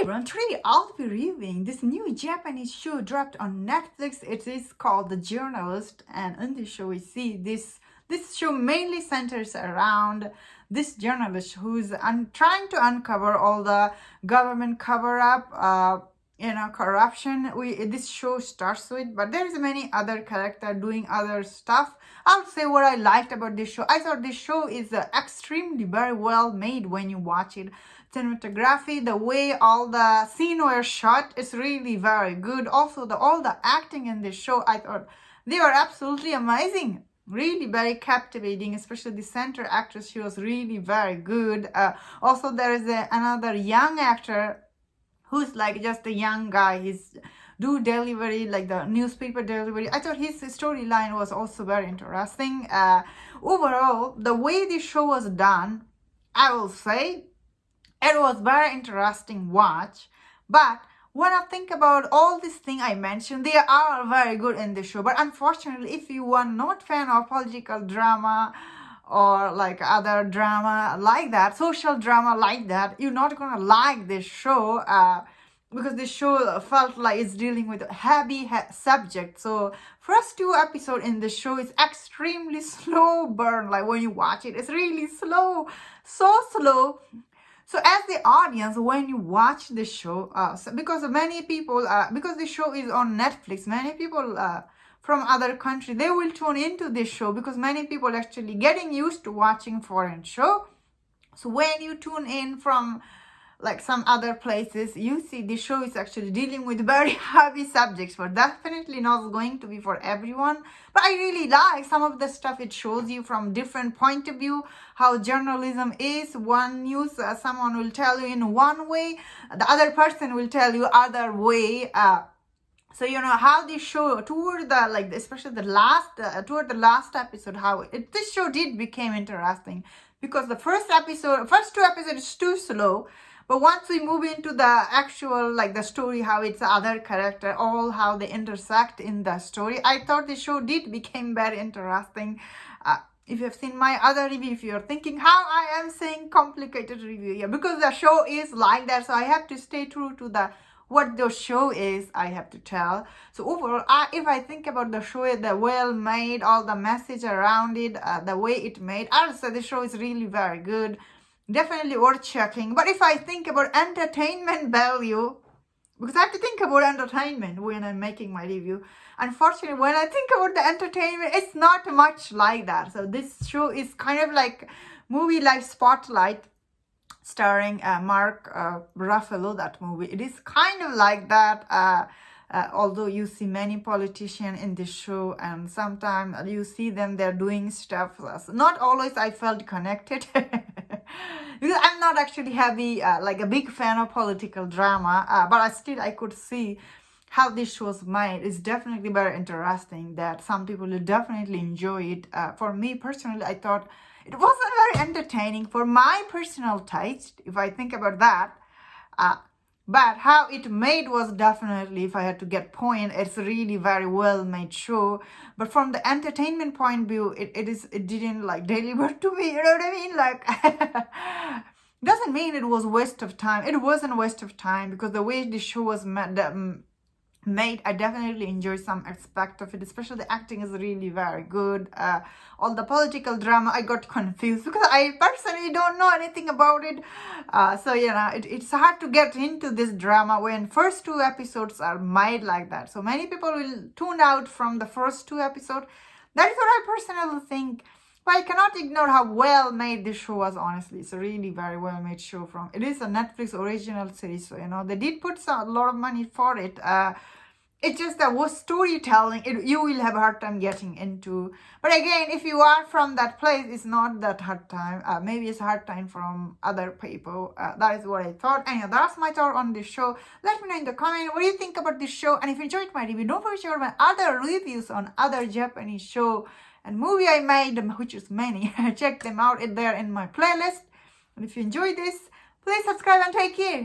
everyone, today I'll be reviewing this new Japanese show dropped on Netflix. It is called The Journalist, and in this show we see this show mainly centers around this journalist who's trying to uncover all the government cover-up, corruption. This show starts with, but there's many other characters doing other stuff. I'll say what I liked about this show. I thought this show is extremely very well made when you watch it. Cinematography, the way all the scene were shot is really very good. Also, all the acting in this show, I thought they were absolutely amazing. Really very captivating, especially the center actress. She was really very good. Also, there is another young actor who's like just a young guy. He's do delivery, like the newspaper delivery. I thought his storyline was also very interesting. Overall, the way the show was done, I will say it was very interesting watch. But when I think about all these things I mentioned, they are very good in the show. But unfortunately, if you are not fan of political drama or like other drama like that, social drama like that, you're not gonna like this show because this show felt like it's dealing with a heavy subject. So first two episodes in the show is extremely slow burn. Like when you watch it, it's really slow, so slow. So as the audience, when you watch the show, because many people, because the show is on Netflix, many people from other countries, they will tune into this show because many people actually getting used to watching foreign show. So when you tune in from like some other places, you see the show is actually dealing with very heavy subjects, but definitely not going to be for everyone. But I really like some of the stuff it shows you from different point of view, how journalism is. One news, someone will tell you in one way, the other person will tell you other way. So how this show toward the especially the last toward the last episode, how this show did became interesting because the first two episodes is too slow. But once we move into the actual, the story, how it's the other character, all how they intersect in the story, I thought the show did became very interesting. If you have seen my other review, if you're thinking how I am saying complicated review here, because the show is like that, so I have to stay true to what the show is, I have to tell. So overall, if I think about the show, the well made, all the message around it, the way it made, I'll say the show is really very good. Definitely worth checking. But if I think about entertainment value, because I have to think about entertainment when I'm making my review, unfortunately, when I think about the entertainment, it's not much like that. So this show is kind of like movie like Spotlight, starring Mark Ruffalo, that movie. It is kind of like that. Although you see many politicians in this show, and sometimes you see them, they're doing stuff. Not always I felt connected. Because I'm not actually heavy, like a big fan of political drama, but I could see how this show was made. It's definitely very interesting that some people will definitely enjoy it. For me personally, I thought it wasn't very entertaining for my personal taste, if I think about that. But how it made was definitely, if I had to get point, it's really very well made show. But from the entertainment point of view, it didn't deliver to me. You know what I mean? Doesn't mean it was waste of time. It wasn't a waste of time because the way the show was made, I definitely enjoyed some aspect of it, especially the acting is really very good. All the political drama, I got confused because I personally don't know anything about it. So it's hard to get into this drama when first two episodes are made like that. So many people will tune out from the first two episodes. That is what I personally think. But I cannot ignore how well made this show was, honestly. It's a really very well made show. It is a Netflix original series, so they did put a lot of money for it. It's just that was storytelling, you will have a hard time getting into. But again, if you are from that place, it's not that hard time. Maybe it's a hard time from other people. That is what I thought. Anyway, that's my thought on this show. Let me know in the comment what do you think about this show. And if you enjoyed my review, don't forget to share my other reviews on other Japanese show and movie I made, which is many. Check them out there in my playlist. And if you enjoyed this, please subscribe and take care.